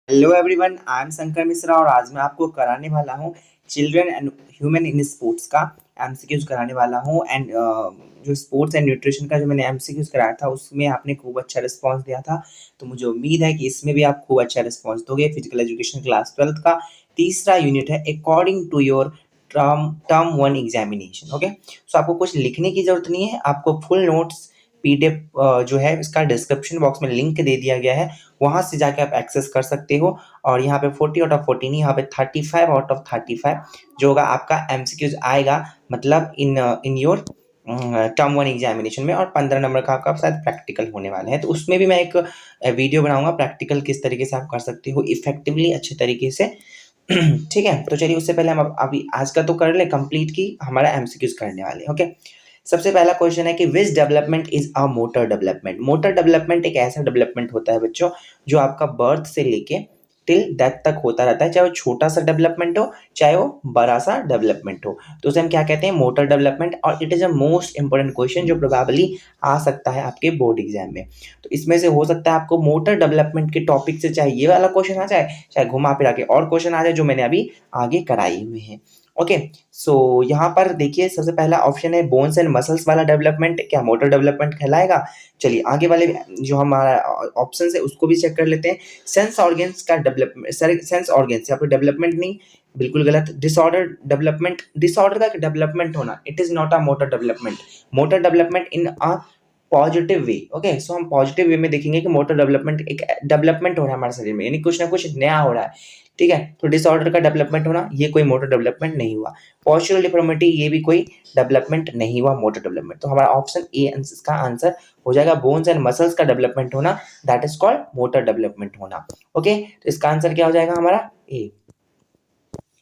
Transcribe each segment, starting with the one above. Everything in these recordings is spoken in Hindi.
Hello everyone, I am Shankar Mishra और आज मैं आपको कराने वाला हूँ children and human in sports का एमसीक्यूज कराने वाला हूँ। एंड जो स्पोर्ट्स एंड न्यूट्रिशन का जो मैंने एमसीक्यूज कराया था उसमें आपने खूब अच्छा रिस्पांस दिया था, तो मुझे उम्मीद है कि इसमें भी आप खूब अच्छा रिस्पांस दोगे। फिजिकल एजुकेशन क्लास 12th का तीसरा यूनिट है according to your term one examination. Okay, so आपको कुछ लिखने की जरूरत नहीं है, आपको फुल नोट्स पीडीएफ जो है इसका डिस्क्रिप्शन बॉक्स में लिंक दे दिया गया है, वहां से जाके आप एक्सेस कर सकते हो। और यहाँ पे 40 आउट ऑफ 14 नहीं, यहाँ पे 35 आउट ऑफ 35 जो होगा आपका एमसीक्यूज आएगा, मतलब in your term one examination में। और 15 नंबर का आपका शायद प्रैक्टिकल होने वाला है, तो उसमें भी मैं एक वीडियो बनाऊंगा प्रैक्टिकल किस तरीके से आप कर सकते हो इफेक्टिवली अच्छे तरीके से। ठीक है, तो चलिए उससे पहले हम अभी आज का तो कर ले कंप्लीट की हमारा एमसीक्यूज करने वाले हैं। ओके, सबसे पहला क्वेश्चन है कि विच development is a motor development. Motor development एक ऐसा डेवलपमेंट होता है बच्चों जो आपका बर्थ से लेके टिल डेथ तक होता रहता है, चाहे वो छोटा सा डेवलपमेंट हो चाहे वो बड़ा सा डेवलपमेंट हो, तो उसे हम क्या कहते हैं, मोटर डेवलपमेंट। और it is a most important question जो प्रोबेबली आ सकता है आपके बोर्ड एग्जाम में। तो इसमें से हो सकता है आपको मोटर डेवलपमेंट के टॉपिक से चाहे ये वाला क्वेश्चन आ जाए, चाहे घुमा फिरा के और क्वेश्चन आ जाए जो मैंने अभी आगे कराए हुए हैं। ओके, सो यहाँ पर देखिए सबसे पहला ऑप्शन है बोन्स एंड मसल्स वाला डेवलपमेंट, क्या मोटर डेवलपमेंट कहलाएगा? चलिए आगे वाले जो हमारा ऑप्शन है उसको भी चेक कर लेते हैं। सेंस ऑर्गन्स का डेवलपमेंट, सेंस ऑर्गन्स यहाँ पर डेवलपमेंट नहीं, बिल्कुल गलत। डिसऑर्डर डेवलपमेंट, डिसऑर्डर का डेवलपमेंट होना, it is not a motor development. Motor development in a positive way. Okay, so हम पॉजिटिव वे में देखेंगे कि मोटर डेवलपमेंट एक डेवलपमेंट हो रहा है हमारे शरीर में, यानी कुछ ना कुछ नया हो रहा है। ठीक है, तो डिसऑर्डर का डेवलपमेंट होना ये कोई मोटर डेवलपमेंट नहीं हुआ। पोस्चरल डिफॉर्मिटी ये भी कोई डेवलपमेंट नहीं हुआ, मोटर डेवलपमेंट। तो हमारा ऑप्शन ए इसका आंसर हो जाएगा। बोन्स एंड मसल्स का डेवलपमेंट होना, that is called motor development होना। ओके, तो इसका आंसर क्या हो जाएगा हमारा A.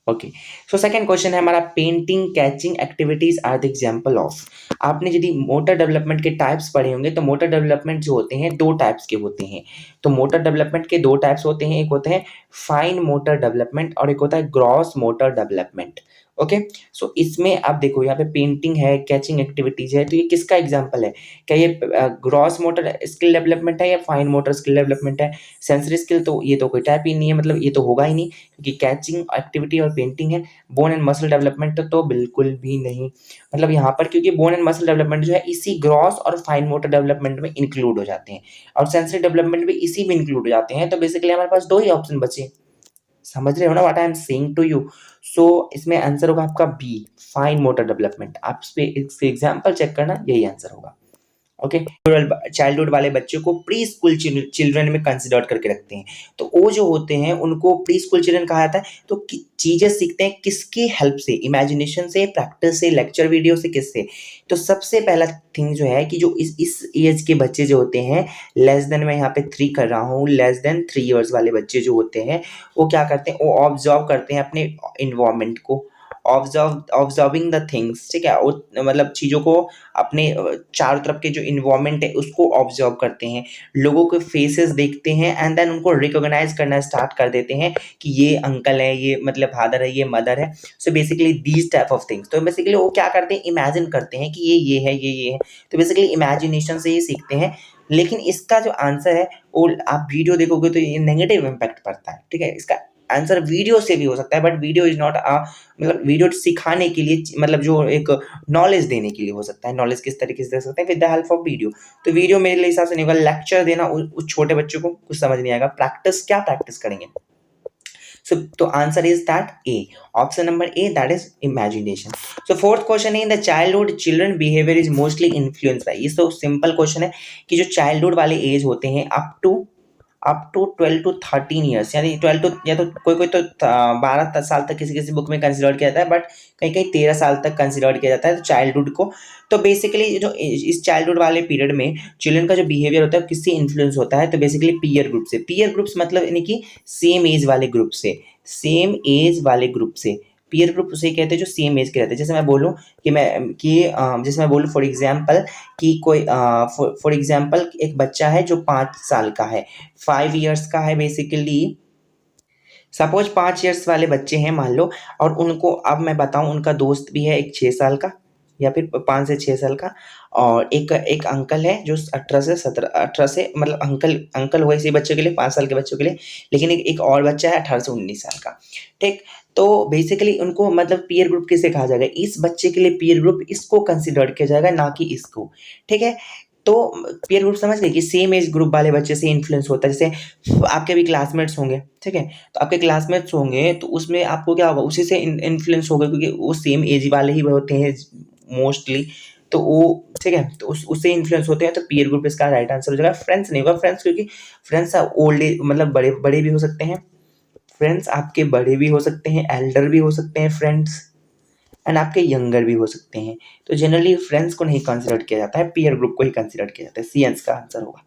Okay, so second question है हमारा, painting catching activities are the example of. आपने यदि मोटर डेवलपमेंट के टाइप्स पढ़े होंगे तो मोटर डेवलपमेंट जो होते हैं दो टाइप्स के होते हैं। तो मोटर डेवलपमेंट के दो टाइप्स होते हैं, एक होते हैं फाइन मोटर डेवलपमेंट और एक होता है ग्रॉस मोटर डेवलपमेंट। ओके, सो इसमें आप देखो यहाँ पे पेंटिंग है, कैचिंग एक्टिविटीज है, तो ये किसका एग्जाम्पल है? क्या ये ग्रॉस मोटर स्किल डेवलपमेंट है या फाइन मोटर स्किल डेवलपमेंट है? सेंसरी स्किल तो ये तो कोई टाइप ही नहीं है, मतलब ये तो होगा ही नहीं क्योंकि कैचिंग एक्टिविटी और पेंटिंग है। बोन एंड मसल डेवलपमेंट तो बिल्कुल भी नहीं, मतलब यहाँ पर क्योंकि बोन एंड मसल डेवलपमेंट जो है इसी ग्रॉस और फाइन मोटर डेवलपमेंट में इंक्लूड हो जाते हैं और सेंसरी डेवलपमेंट भी इसी में इंक्लूड हो जाते हैं। तो बेसिकली हमारे पास दो ही ऑप्शन बचे, समझ रहे हो ना what I am saying to you? So इसमें आंसर होगा आपका बी, फाइन मोटर डेवलपमेंट। आप इस पे एग्जांपल चेक करना, यही आंसर होगा। ओके, चाइल्डहुड वाले बच्चे को प्री स्कूल चिल्ड्रन में कंसिडर करके रखते हैं, तो वो जो होते हैं उनको प्री स्कूल चिल्ड्रन कहा जाता है। तो चीजें सीखते हैं किसकी हेल्प से? इमेजिनेशन से, प्रैक्टिस से, लेक्चर वीडियो से, किससे? तो सबसे पहला थिंग जो है कि जो इस एज के बच्चे जो होते हैं, लेस देन, मैं यहाँ पे 3 कर रहा हूँ, लेस देन 3 इयर्स वाले बच्चे जो होते हैं वो क्या करते हैं, वो ऑब्जर्व करते हैं अपने इन्वायरमेंट को, ऑब्जर्विंग द थिंग्स। ठीक है, वो मतलब चीज़ों को अपने चारों तरफ के जो इन्वायरमेंट है उसको ऑब्जर्व करते हैं, लोगों के फेसेस देखते हैं एंड देन उनको रिकॉग्नाइज करना स्टार्ट कर देते हैं कि ये अंकल है, ये मतलब फादर है, ये मदर है। So basically these type of things, तो बेसिकली वो क्या करते हैं, इमेजिन करते हैं कि ये है, ये है। तो बेसिकली इमेजिनेशन से ही सीखते हैं। लेकिन इसका जो आंसर है वो आप वीडियो देखोगे तो ये नेगेटिव इम्पैक्ट पड़ता है। ठीक है, इसका आंसर वीडियो से भी हो सकता है, बट वीडियो इज नॉट अ, मतलब वीडियो सिखाने के लिए, मतलब जो एक नॉलेज देने के लिए हो सकता है। नॉलेज किस तरीके से दे सकते हैं? With the help of video. तो वीडियो मेरे लिए हिसाब से नहीं होगा, लेक्चर देना उस छोटे बच्चों को कुछ समझ नहीं आएगा। प्रैक्टिस क्या प्रैक्टिस करेंगे? सो तो answer is that A, option number A, that is imagination. So fourth question है, in the childhood children behaviour is mostly influence by. ये तो सिंपल क्वेश्चन है कि जो चाइल्डहुड वाले एज होते हैं अप टू 12 टू 13 ईयर्स, यानी 12 टू, या तो कोई कोई तो 12 साल तक किसी किसी बुक में कंसिडर किया जाता है, बट कहीं कहीं 13 साल तक कंसिडर किया जाता है चाइल्डहुड को। तो बेसिकली जो इस चाइल्डहुड वाले पीरियड में चिल्ड्रन का जो बिहेवियर होता है किससे इन्फ्लुएंस होता है? तो बेसिकली पीयर ग्रुप से। पीयर ग्रुप्स मतलब यानी कि सेम एज वाले ग्रुप से, सेम एज वाले ग्रुप से। पीयर ग्रुप उसे कहते हैं जो सेम एज के रहते हैं। जैसे मैं बोलूँ जैसे मैं बोलूँ फॉर एग्जाम्पल कि कोई फॉर एग्जाम्पल एक बच्चा है जो 5 साल का है, 5 ईयर्स का है बेसिकली। सपोज 5 ईयर्स वाले बच्चे हैं मान लो, और उनको अब मैं बताऊं उनका दोस्त भी है एक 6 साल का, या फिर 5 से 6 साल का, और एक एक अंकल है जो 18 से मतलब अंकल हुए इसी बच्चे के लिए, 5 साल के बच्चों के लिए, लेकिन एक और बच्चा है 18 से 19 साल का, ठीक। तो बेसिकली उनको मतलब पीयर ग्रुप किसे कहा जाएगा, इस बच्चे के लिए पीयर ग्रुप इसको कंसिडर किया जाएगा, ना कि इसको, ठीक है। तो पीयर ग्रुप समझ गए कि सेम एज ग्रुप वाले बच्चे से इन्फ्लुएंस होता है, जैसे आपके भी क्लासमेट्स होंगे, ठीक है, तो आपके क्लासमेट्स होंगे तो उसमें आपको क्या होगा, उसी से इन्फ्लुएंस होगा, क्योंकि वो सेम एज वाले ही होते हैं मोस्टली, तो वो, ठीक है, तो उससे इन्फ्लुएंस होते हैं, तो पीयर ग्रुप इसका राइट आंसर हो जाएगा। फ्रेंड्स नहीं होगा, फ्रेंड्स क्योंकि फ्रेंड्स ओल्ड एज मतलब बड़े बड़े भी हो सकते हैं, फ्रेंड्स आपके बड़े भी हो सकते हैं, एल्डर भी हो सकते हैं फ्रेंड्स, एंड आपके यंगर भी हो सकते हैं। तो जनरली फ्रेंड्स को नहीं कंसिडर किया जाता है, पीयर ग्रुप को ही कंसिडर किया जाता है, सी आंसर का आंसर होगा।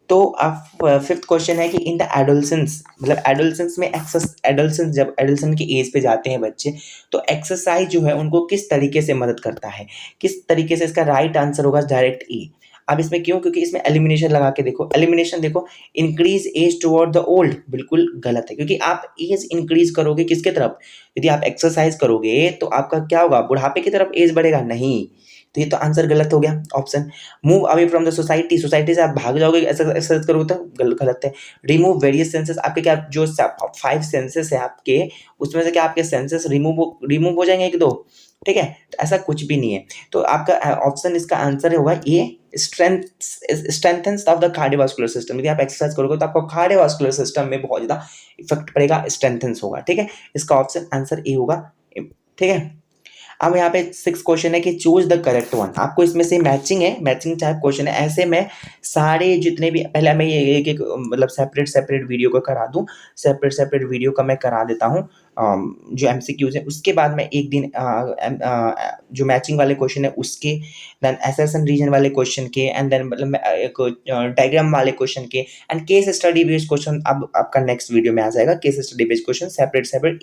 तो अब फिफ्थ क्वेश्चन है कि इन द एडोलसेंस, मतलब एडोलसेंस में एडोलसेंस, जब एडोलसेंस की एज पे जाते हैं बच्चे, तो एक्सरसाइज जो है उनको किस तरीके से मदद करता है, किस तरीके से, इसका राइट आंसर होगा डायरेक्ट ई। अब इसमें क्यों, क्योंकि इसमें एलिमिनेशन लगा के देखो, एलिमिनेशन देखो, increase age toward the old, बिल्कुल गलत है, क्योंकि आप एज इंक्रीज करोगे किसके तरफ, यदि आप एक्सरसाइज करोगे तो आपका क्या होगा, बुढ़ापे की तरफ एज बढ़ेगा, नहीं। तो ये तो आंसर गलत हो गया option. Move away from the society, society से आप भाग जाओगे एक्सरसाइज करोगे तो गलत है। रिमूव वेरियस सेंसेस, आपके क्या जो 5 सेंसेस है आपके, उसमें से क्या आपके सेंसेस रिमूव हो जाएंगे एक दो, ठीक है, तो ऐसा कुछ भी नहीं है। तो आपका ऑप्शन इसका आंसर होगा ये, strengthens of the cardiovascular system. यदि आप एक्सरसाइज करोगे तो आपको कार्डियोवास्कुलर सिस्टम में बहुत ज्यादा इफेक्ट पड़ेगा, स्ट्रेंथेंस होगा, ठीक है, इसका ऑप्शन आंसर ए होगा, ठीक है। अब यहाँ पे 6 क्वेश्चन है कि चूज द करेक्ट वन, आपको इसमें से मैचिंग है, मैचिंग टाइप क्वेश्चन है, ऐसे मैं सारे जितने भी, पहले मैं ये एक एक मतलब सेपरेट वीडियो को करा दूं, सेपरेट वीडियो का मैं करा देता हूँ, जो एमसीक्यूज है, उसके बाद मैं एक दिन जो मैचिंग वाले क्वेश्चन है उसके, देन एसेशन रीजन वाले क्वेश्चन के, एंड देन मतलब एक डायग्राम वाले क्वेश्चन के, and case study based question अब आपका नेक्स्ट वीडियो में आ जाएगा। Case study based question separate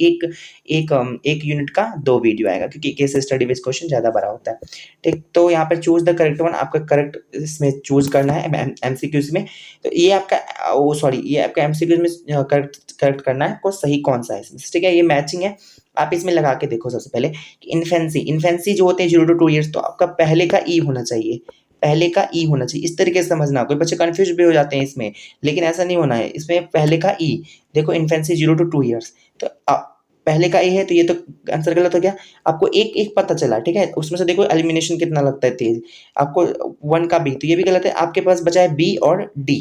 एक यूनिट का 2 वीडियो आएगा, क्योंकि केस स्टडी बेस्ड क्वेश्चन ज्यादा बड़ा होता है, ठीक। तो यहाँ पे चूज द करेक्ट वन, आपका करेक्ट इसमें चूज करना है एमसीक्यूज में। तो ये आपका ये आपका एमसीक्यूज में करेक्ट करना है आपको, सही कौन सा है इसमें, ठीक है। ये मैचिंग है, आप इसमें लगा के देखो सबसे पहले कि इन्फेंसी जो होते हैं 0 to 2 ईयर्स, तो आपका पहले का ई होना चाहिए, पहले का ई होना चाहिए, इस तरीके से समझना। कोई बच्चे कंफ्यूज भी हो जाते हैं इसमें, लेकिन ऐसा नहीं होना है, इसमें पहले का ई देखो, इन्फेंसी 0 to 2 ईयर्स, तो पहले का ए है, तो ये तो आंसर गलत हो गया। आपको एक एक पता चला, ठीक है, उसमें से देखो एलिमिनेशन कितना लगता है तेज, आपको 1 का बी, तो ये भी गलत है। आपके पास बचा है बी और डी,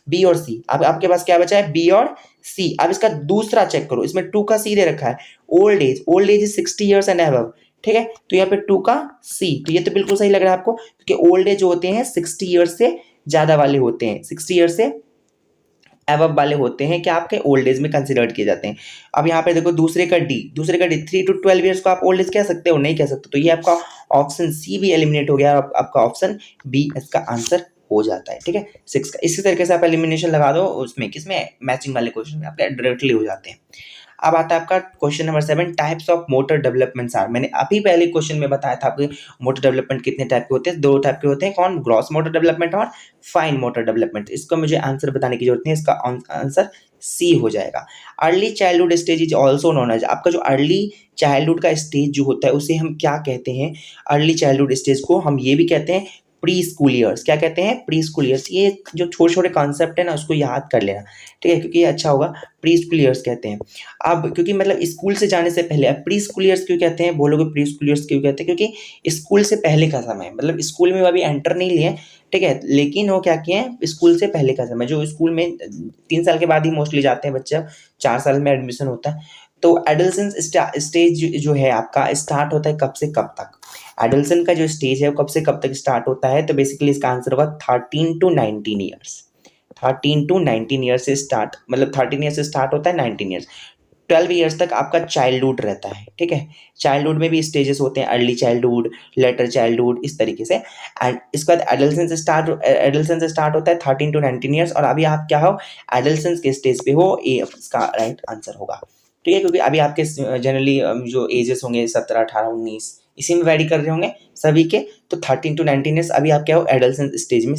बी और सी, अब आपके पास क्या बचा है, बी और सी। अब इसका दूसरा चेक करो, इसमें 2 का सी दे रखा है, old age is 60 years and above, ठीक है, तो यहाँ पे 2 का सी, तो ये तो बिल्कुल सही लग रहा है आपको, क्योंकि ओल्ड एज होते हैं 60 ईयर्स से ज्यादा वाले होते हैं, 60 ईयर्स से एवब वाले होते हैं, क्या आपके ओल्ड एज में कंसिडर्ड किए जाते हैं। अब यहाँ पे देखो दूसरे का डी 3 to 12 ईयर्स को आप ओल्ड एज कह सकते हो, नहीं कह सकते, तो ये आपका ऑप्शन सी भी एलिमिनेट हो गया, और आपका ऑप्शन बी इसका आंसर हो जाता है, ठीक है, 6 का। इसी तरीके से आप एलिमिनेशन लगा दो उसमें, किसमें, मैचिंग वाले क्वेश्चन में आपके डायरेक्टली हो जाते हैं। अब आता है आपका question number 7, types of motor developments are. मैंने अभी पहले क्वेश्चन में बताया था आपको मोटर डेवलपमेंट कितने टाइप के होते हैं, 2 टाइप के होते हैं, कौन, ग्रॉस मोटर डेवलपमेंट और फाइन मोटर डेवलपमेंट। इसको मुझे आंसर बताने की जरूरत नहीं है, इसका आंसर सी हो जाएगा। Early childhood stage is also known as, आपका जो अर्ली चाइल्डहुड का स्टेज जो होता है उसे हम क्या कहते हैं, अर्ली चाइल्डहुड स्टेज को हम ये भी कहते हैं प्री स्कूल ईयर्स। क्या कहते हैं, प्री स्कूल ईयर्स। ये जो छोटे छोटे कॉन्सेप्ट है ना, उसको याद कर लेना, ठीक है, क्योंकि ये अच्छा होगा। प्री स्कूल ईयर्स कहते हैं। अब क्योंकि मतलब स्कूल से जाने से पहले, अब प्री स्कूल ईयर्स क्यों कहते हैं, बोलोगे प्री स्कूल ईयर्स क्यों कहते हैं, क्योंकि स्कूल से पहले का समय, मतलब स्कूल में अभी एंटर नहीं लिए, ठीक है, लेकिन वो क्या किए हैं, स्कूल से पहले का समय, जो स्कूल में 3 साल के बाद ही मोस्टली जाते हैं बच्चे, 4 साल में एडमिशन होता है। तो एडोलसेंस स्टेज जो है आपका स्टार्ट होता है कब से कब तक, एडोलसेंस का जो स्टेज है वो कब से कब तक स्टार्ट होता है, तो बेसिकली इसका आंसर होगा 13 to 19 ईयर्स। 13 to 19 ईयर्स से स्टार्ट, मतलब 13 ईयर्स से स्टार्ट होता है, 19 ईयर्स, 12 ईयर्स तक आपका चाइल्डहुड रहता है, ठीक है। चाइल्डहुड में भी स्टेजेस होते हैं, अर्ली चाइल्डहुड, लेटर चाइल्डहुड, इस तरीके से। एंड इसके बाद एडोलसेंस स्टार्ट होता है 13 to 19 ईयर्स, और अभी आप क्या हो, एडोलसेंस के स्टेज पे हो, ए इसका राइट आंसर होगा, ठीक है, क्योंकि अभी आपके जनरली जो एजेस होंगे 17, 18, 19 इसी में वैरी कर रहे होंगे सभी के, तो 13 to 19 ईयर्स अभी आप क्या हो, एडोलसेंस स्टेज में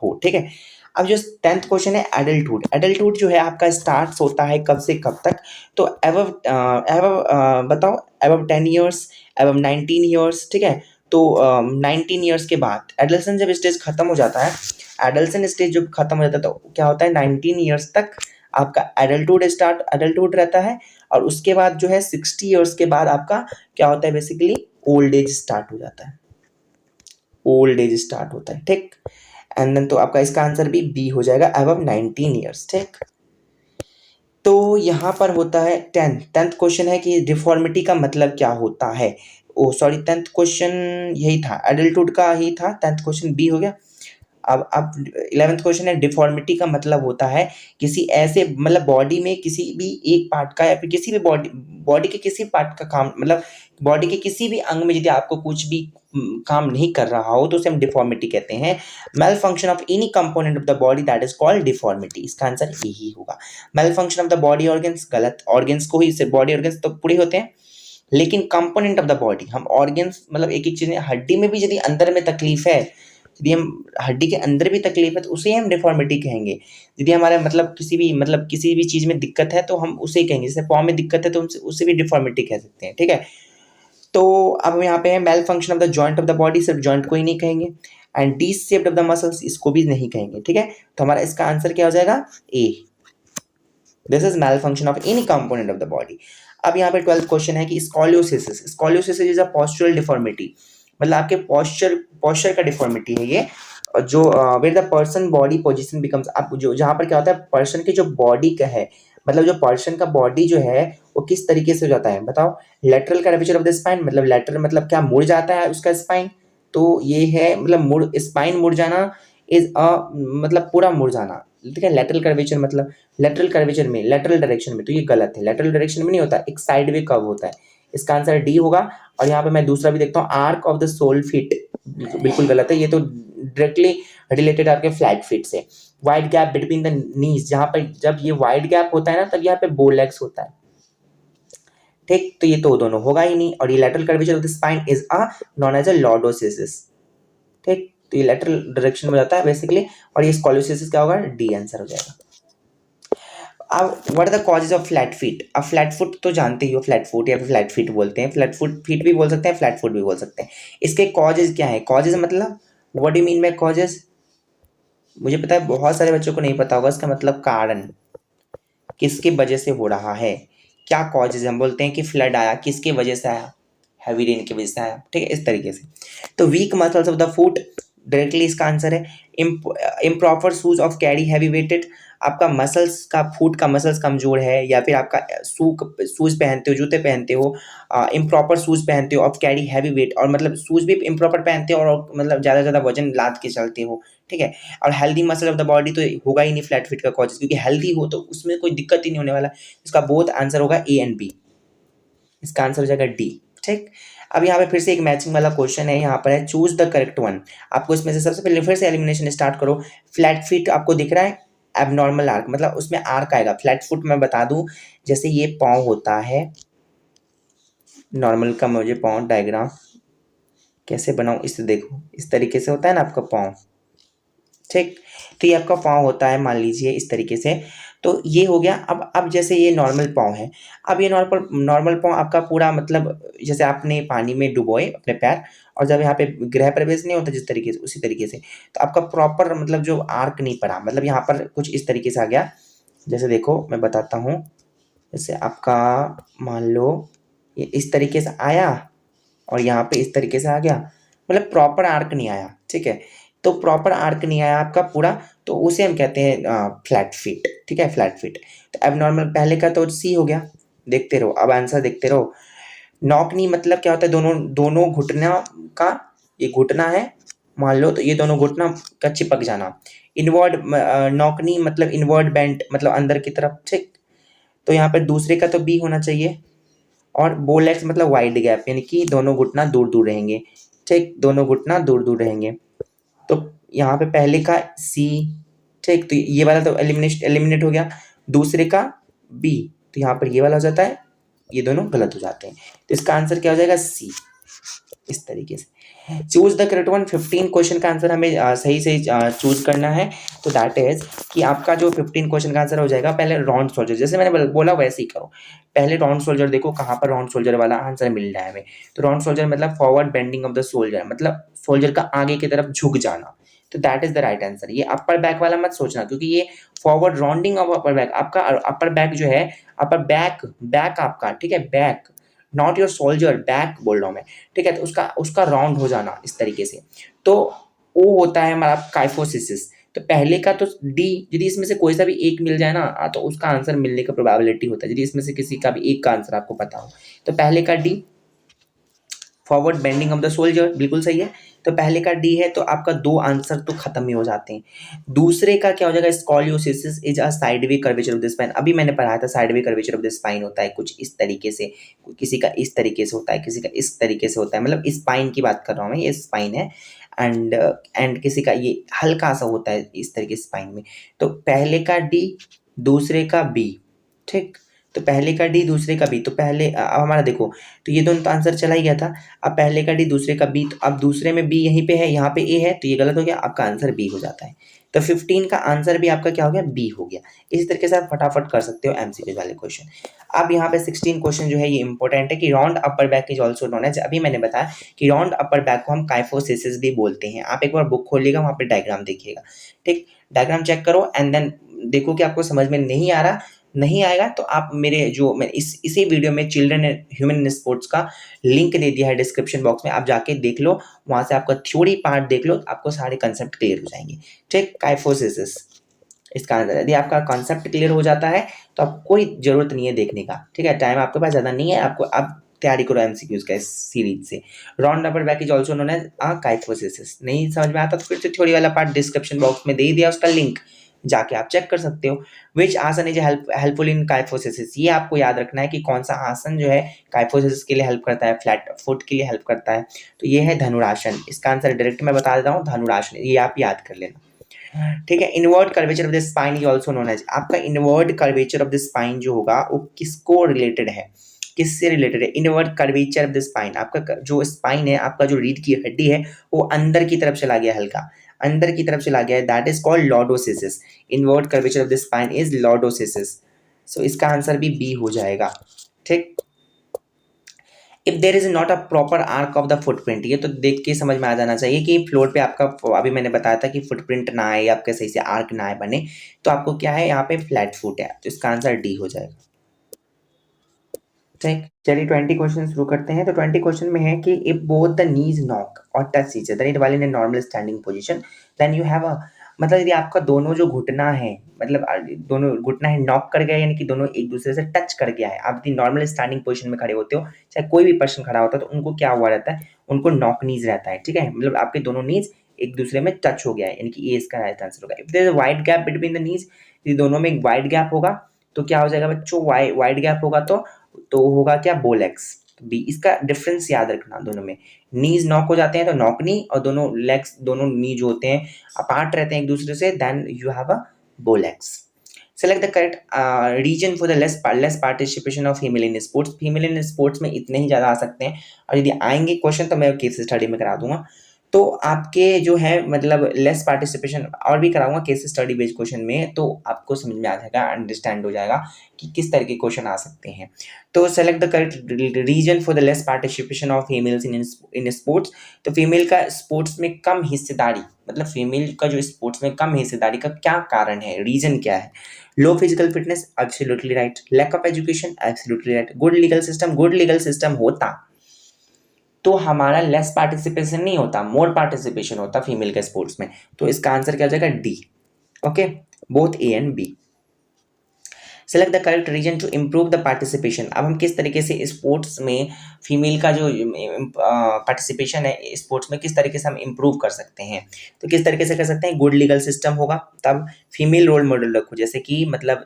हो, ठीक है। अब जो 10th क्वेश्चन है एडल्टहुड, एडल्टहुड जो है आपका स्टार्ट होता है कब से कब तक, तो एबव बताओ, एबव 10 ईयर्स, एबव 19 ईयर्स, ठीक है, तो 19 ईयर्स के बाद एडोलेसेंस जब स्टेज खत्म हो जाता है, एडोलेसेंस स्टेज जब खत्म हो जाता है तो क्या होता है 19 ईयर्स तक आपका एडल्टहुड रहता है, और उसके बाद जो है 60 ईयर्स के बाद आपका क्या होता है बेसिकली ओल्ड एज स्टार्ट हो जाता है, ओल्ड एज स्टार्ट होता है, ठीक। एंड देन तो आपका इसका आंसर भी बी हो जाएगा, अबव 19 ईयर्स, ठीक। तो यहाँ पर होता है टेंथ क्वेश्चन है कि डिफॉर्मिटी का मतलब क्या होता है। ओ सॉरी, टेंथ क्वेश्चन यही था, एडल्टहुड का ही था, टेंथ क्वेश्चन बी हो गया। अब 11th क्वेश्चन है डिफॉर्मिटी का मतलब होता है किसी ऐसे मतलब बॉडी में किसी भी एक पार्ट का या फिर किसी भी बॉडी के किसी पार्ट का काम, मतलब बॉडी के किसी भी अंग में यदि आपको कुछ भी काम नहीं कर रहा हो तो उसे हम डिफॉर्मिटी कहते हैं। Malfunction of any component of the body that is called deformity, इसका आंसर यही होगा। Malfunction of the body organs, गलत, ऑर्गन्स को ही, सिर्फ बॉडी ऑर्गन्स तो पूरे होते हैं, लेकिन कंपोनेंट ऑफ द बॉडी, हम ऑर्गन्स मतलब एक एक चीज में, हड्डी में भी यदि अंदर में तकलीफ है, यदि हम हड्डी के अंदर भी तकलीफ है तो उसे हम डिफॉर्मिटी कहेंगे। यदि हमारे मतलब किसी भी चीज में दिक्कत है तो हम उसे कहेंगे, जैसे पाँव में दिक्कत है तो उसे भी डिफॉर्मिटी कह सकते हैं, ठीक है। तो अब यहाँ पे है malfunction of the joint of the body, सिर्फ जॉइंट को ही नहीं कहेंगे, and D shaped of the muscles, इसको भी नहीं कहेंगे, ठीक है। तो हमारा इसका आंसर क्या हो जाएगा A, this is malfunction of any component of the body. अब यहाँ पे 12th क्वेश्चन है कि scoliosis is a postural deformity, मतलब आपके पोस्चर का डिफॉर्मिटी है ये, जो where the person body position becomes, आप जो जहाँ पर क्या होता है पर्सन की जो बॉडी का है, मतलब जो पर्सन का बॉडी जो है वो किस तरीके से हो जाता है बताओ। Lateral curvature of the spine, मतलब लेटरल मतलब क्या मुड़ जाता है उसका स्पाइन, तो ये है मतलब स्पाइन मुड़ जाना इज अ मतलब पूरा मुड़ जाना, ठीक है। लेटरल कर्वेचर मतलब लेटरल कर्वेचर में लेटरल डायरेक्शन में, तो ये गलत है, लेटरल डायरेक्शन में नहीं होता, एक साइड वे कर्व होता है, इसका आंसर डी होगा। और यहाँ पे मैं दूसरा भी देखता हूँ, arch of the sole feet, बिल्कुल गलत है, ये तो डायरेक्टली रिलेटेड आपके फ्लैट फिट से। Wide gap between the knees, जहाँ पर जब ये वाइड गैप होता है ना तब यहाँ पे बो लेग्स होता है, ठीक। तो ये तो दोनों होगा ही नहीं, और ये lateral curvature of the spine is a known as a lordosis, ठीक। तो ये लेटरल डायरेक्शन में जाता है बेसिकली, और ये स्कॉलियोसिस क्या होगा, डी आंसर हो जाएगा। अब what are the causes of flat feet, अब फ्लैट फुट तो जानते ही हो, फ्लैट फुट या फिर फ्लैट फीट बोलते हैं, फ्लैट फुट फीट भी बोल सकते हैं, फ्लैट फुट भी बोल सकते हैं। इसके कॉजेज क्या है, कॉजेज मतलब what do you mean by causes, मुझे पता है बहुत सारे बच्चों को नहीं पता होगा इसका मतलब, कारण किसकी वजह से हो रहा है, क्या कॉजेज, हम बोलते हैं कि फ्लड आया किसकी वजह से आया, हैवी रेन की वजह से आया, ठीक है, इस तरीके से। तो weak muscles of the foot, directly इसका आंसर है। Improper shoes of carry heavy weighted, आपका मसल्स का फुट का मसल्स कमजोर है, या फिर आपका शूज पहनते हो, जूते पहनते हो, इम्प्रॉपर शूज पहनते हो ऑफ कैरी हैवी वेट, और मतलब शूज भी इम्प्रॉपर पहनते हो और मतलब ज़्यादा वजन लाद के चलते हो, ठीक है। और healthy muscle of the body तो होगा ही नहीं फ्लैट फिट का कॉजेज, क्योंकि हेल्दी हो तो उसमें कोई दिक्कत ही नहीं होने वाला, इसका बोथ आंसर होगा ए एंड बी, इसका आंसर हो जाएगा डी, ठीक। अब यहाँ पे फिर से एक मैचिंग वाला क्वेश्चन है, यहाँ पर है चूज द करेक्ट वन। आपको इसमें से सबसे पहले फिर से एलिमिनेशन स्टार्ट करो। फ्लैट फीट आपको दिख रहा है, एबनॉर्मल आर्क मतलब उसमें आर्क आएगा। फ्लैट फुट मैं बता दूं, जैसे ये पाँव होता है नॉर्मल का, मुझे पाँव डायग्राम कैसे बनाऊं, इसे देखो, इस तरीके से होता है ना आपका पाँव, ठीक। तो ये आपका पाँव होता है, मान लीजिए इस तरीके से, तो ये हो गया। अब जैसे ये नॉर्मल पाँव है, अब ये नॉर्मल पाँव आपका पूरा मतलब जैसे आपने पानी में डुबोए अपने पैर, और जब यहाँ पे गृह प्रवेश नहीं होता जिस तरीके से, उसी तरीके से, तो आपका प्रॉपर मतलब जो आर्क नहीं पड़ा, मतलब यहाँ पर कुछ इस तरीके से आ गया। जैसे देखो मैं बताता हूँ, जैसे आपका मान लो ये इस तरीके से आया और यहाँ पे इस तरीके से आ गया, मतलब प्रॉपर आर्क नहीं आया, ठीक है। तो प्रॉपर आर्क नहीं आया आपका पूरा, तो उसे हम कहते हैं फ्लैट फीट, ठीक है, फ्लैट फीट। तो एबनॉर्मल पहले का तो सी हो गया, देखते रहो अब आंसर देखते रहो। नॉक नी मतलब क्या होता है, दोनों घुटना का, ये घुटना है मान लो, तो ये दोनों घुटना का चिपक जाना। इनवर्ड नॉक नी मतलब इनवर्ड बेंट मतलब अंदर की तरफ, ठीक। तो यहाँ पर दूसरे का तो बी होना चाहिए। और बो लेग्स मतलब वाइड गैप, यानी कि दोनों घुटना दूर दूर रहेंगे, ठीक, दोनों घुटना दूर दूर रहेंगे। तो यहाँ पे पहले का सी, ठीक, तो ये वाला तो एलिमिनेट हो गया। दूसरे का बी, तो यहाँ पर ये वाला हो जाता है, ये दोनों गलत हो जाते हैं, तो इसका आंसर क्या हो जाएगा सी, इस तरीके से। Choose the correct one. 15 question का आंसर हमें सही से चूज करना है। तो दैट इज कि आपका जो 15 क्वेश्चन का आंसर हो जाएगा, पहले राउंड सोल्जर, जैसे मैंने बोला वैसे ही करो। पहले राउंड सोल्जर देखो कहाँ पर राउंड सोल्जर वाला आंसर मिल रहा है हमें। तो राउंड सोल्जर मतलब forward bending of the soldier, मतलब सोल्जर का आगे की तरफ झुक जाना। तो that is the right answer. ये अपर बैक वाला मत सोचना, क्योंकि ये forward rounding of upper back, आपका अपर बैक जो है, अपर बैक, बैक आपका, ठीक है, back, not your soldier, back बोल रहा हूँ मैं, ठीक है। तो उसका उसका राउंड हो जाना इस तरीके से, तो वो होता है हमारा काइफोसिस। तो पहले का तो डी, यदि इसमें से कोई सा भी एक मिल जाए ना, तो उसका आंसर मिलने का प्रोबेबिलिटी होता है, यदि इसमें से किसी का भी एक का आंसर आपको पता हो। तो पहले का D, forward bending of the soldier, बिल्कुल सही है। तो पहले का डी है, तो आपका दो आंसर तो खत्म ही हो जाते हैं। दूसरे का क्या हो जाएगा, scoliosis is a sideway curvature of the spine. अभी मैंने पढ़ाया था sideway curvature of the spine होता है कुछ इस तरीके से, किसी का इस तरीके से होता है, किसी का इस तरीके से होता है, मतलब स्पाइन की बात कर रहा हूँ मैं, ये स्पाइन है। एंड किसी का ये हल्का सा होता है इस तरीके स्पाइन में। तो पहले का डी, दूसरे का बी, ठीक। तो पहले का डी, दूसरे का बी, तो पहले अब हमारा देखो, तो ये दोनों तो आंसर चला ही गया था। अब पहले का डी, दूसरे का बी, तो अब दूसरे में बी यहीं पे है, यहाँ पे ए है, तो ये गलत हो गया, आपका आंसर बी हो जाता है। तो 15 का आंसर भी आपका क्या हो गया, बी हो गया। इसी तरीके से आप फटाफट कर सकते हो एमसीक्यू वाले क्वेश्चन। अब यहाँ पे 16 क्वेश्चन जो है ये इंपॉर्टेंट है कि round upper back is also known as, अभी मैंने बताया कि राउंड अपर बैक को हम काइफोसिस भी बोलते हैं। आप एक बार बुक खोलिएगा, वहाँ पे डायग्राम देखिएगा, ठीक। डायग्राम चेक करो एंड देन देखो कि आपको समझ में नहीं आ रहा, नहीं आएगा तो आप मेरे जो मैं इसी वीडियो में children and human in sports का लिंक दे दिया है डिस्क्रिप्शन बॉक्स में, आप जाके देख लो, वहां से आपका थ्योरी पार्ट देख लो, आपको सारे कंसेप्ट क्लियर हो जाएंगे, ठीक। काइफोसिस इसका आंसर। यदि आपका कॉन्सेप्ट क्लियर हो जाता है तो आपको कोई जरूरत नहीं है देखने का, ठीक है। टाइम आपके पास ज़्यादा नहीं है, आपको अब तैयारी करो एमसीक्यूज का इस सीरीज से। Round upper back is also known as kyphosis. नहीं समझ में आता तो फिर से थ्योरी वाला पार्ट डिस्क्रिप्शन बॉक्स में दे दिया, उसका लिंक जाके आप चेक कर सकते हो। विच आसन इज हेल्पफुल इन काइफोसिस, ये आपको याद रखना है कि कौन सा आसन जो है काइफोसिस के लिए हेल्प करता है, फ्लैट फुट के लिए हेल्प करता है। तो ये है धनुरासन। इसका आंसर डायरेक्ट मैं बता देता हूँ, धनुरासन, ये आप याद कर लेना, ठीक है। Invert curvature of the spine is also known as, आपका invert curvature of the spine जो होगा वो किसको रिलेटेड है, किससे रिलेटेड है, invert curvature of the spine. आपका जो स्पाइन है, आपका जो रीढ़ की हड्डी है, वो अंदर की तरफ चला गया, हल्का अंदर की तरफ चला गया है, that is called lordosis. Invert curvature of the spine is lordosis. So इसका आंसर भी बी हो जाएगा, ठीक। If there is not a proper arch of the footprint, ये तो देख के समझ में आ जाना चाहिए कि फ्लोर पे आपका, अभी मैंने बताया था कि फुटप्रिंट ना आए, आपके सही से आर्क ना आए बने, तो आपको क्या है, यहाँ पे फ्लैट फुट है, तो इसका आंसर डी हो जाएगा, ठीक। चलिए 20 क्वेश्चन शुरू करते हैं। तो 20 क्वेश्चन में है कि if both the knees knock और touch each other it while in normal standing position then you have a, मतलब यदि आपका दोनों जो घुटना है, मतलब दोनों घुटना है नॉक कर गया, यानी कि दोनों एक दूसरे से टच कर गया है, आप यदि नॉर्मल स्टैंडिंग पोजीशन में खड़े होते हो, चाहे कोई भी पर्सन खड़ा होता है, तो उनको क्या हुआ रहता है, उनको नॉक नीज रहता है, ठीक है। मतलब आपके दोनों नीज एक दूसरे में टच हो गया है, यानी कि ये इसका राइट आंसर होगा। If there is a wide gap between the knees, यदि दोनों में एक वाइड गैप होगा तो क्या हो जाएगा बच्चों, वाइड गैप होगा तो होगा क्या, बोलेक्स। बी, इसका डिफरेंस याद रखना, दोनों में नीज नॉक हो जाते हैं तो नॉक नी, और दोनों लेग्स, दोनों नी जो होते हैं अपार्ट रहते हैं एक दूसरे से, then you have a bowlegs. Select the correct reason for the less participation of female in sports. Female in sports में इतने ही ज़्यादा आ सकते हैं, और यदि आएंगे क्वेश्चन तो मैं केस स्टडी में करा दूंगा। तो आपके जो है मतलब लेस पार्टिसिपेशन और भी कराऊंगा केस स्टडी बेस्ड क्वेश्चन में, तो आपको समझ में आ जाएगा, अंडरस्टैंड हो जाएगा कि किस तरह के क्वेश्चन आ सकते हैं। तो select the correct reason for the less participation of females in sports. तो फीमेल का स्पोर्ट्स में कम हिस्सेदारी, मतलब फीमेल का जो स्पोर्ट्स में कम हिस्सेदारी का क्या कारण है, रीजन क्या है। Low physical fitness, absolutely right. Lack of education, absolutely right. Good legal system, good legal system होता तो हमारा लेस पार्टिसिपेशन नहीं होता, मोर पार्टिसिपेशन होता फीमेल के स्पोर्ट्स में। तो इसका आंसर क्या हो जाएगा, D, okay, both A and B. Select the correct reason to improve the participation. अब हम किस तरीके से स्पोर्ट्स में फीमेल का जो पार्टिसिपेशन है स्पोर्ट्स में, किस तरीके से हम इम्प्रूव कर सकते हैं। तो किस तरीके से कर सकते हैं, गुड लीगल सिस्टम होगा, तब फीमेल रोल मॉडल रखो, जैसे कि मतलब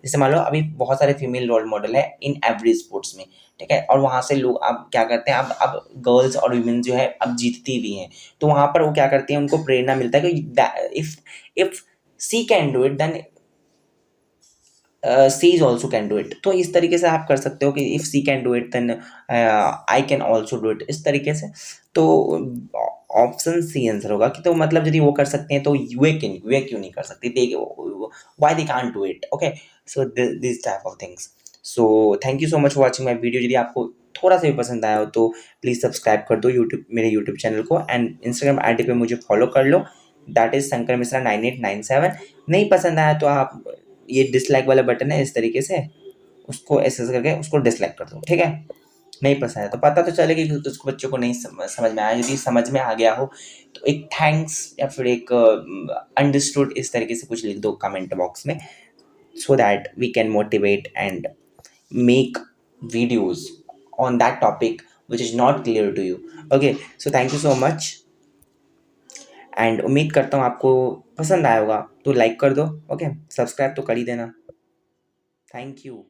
जैसे मान लो अभी बहुत सारे फीमेल रोल मॉडल है इन एवरी स्पोर्ट्स में, ठीक है। और वहाँ से लोग अब क्या करते हैं, अब गर्ल्स और वीमेन जो है अब जीतती भी हैं, तो वहाँ पर वो क्या करते हैं, उनको प्रेरणा मिलता है कि if she can do it then she is also can do it. तो इस तरीके से आप कर सकते हो कि if she can do it then I can also do it, इस तरीके से। तो ऑप्शन सी आंसर होगा कि तो मतलब यदि वो कर सकते हैं तो वे क्यों नहीं कर सकते, they why they can't do it. Okay, so this type of things. So thank you so much for watching my video. यदि आपको थोड़ा सा भी पसंद आया हो तो प्लीज़ सब्सक्राइब कर दो मेरे यूट्यूब चैनल को, एंड इंस्टाग्राम आई डी पे मुझे फॉलो कर लो, दैट इज़ शंकर मिश्रा 9897। नहीं पसंद आया तो आप ये डिसलाइक वाला बटन है, इस तरीके से उसको ऐसे करके उसको डिसलाइक कर दो, ठीक है। नहीं पसंद है तो पता तो चलेगा कि उसको बच्चों को नहीं समझ में आया। यदि समझ में आ गया हो तो एक थैंक्स या फिर एक अंडरस्टूड इस तरीके से कुछ लिख दो कमेंट बॉक्स में, so that we can motivate and make videos on that topic which is not clear to you. Okay, so thank you so much, and उम्मीद करता हूँ आपको पसंद आया होगा, तो लाइक कर दो। ओके, सब्सक्राइब तो कर ही देना। Thank you.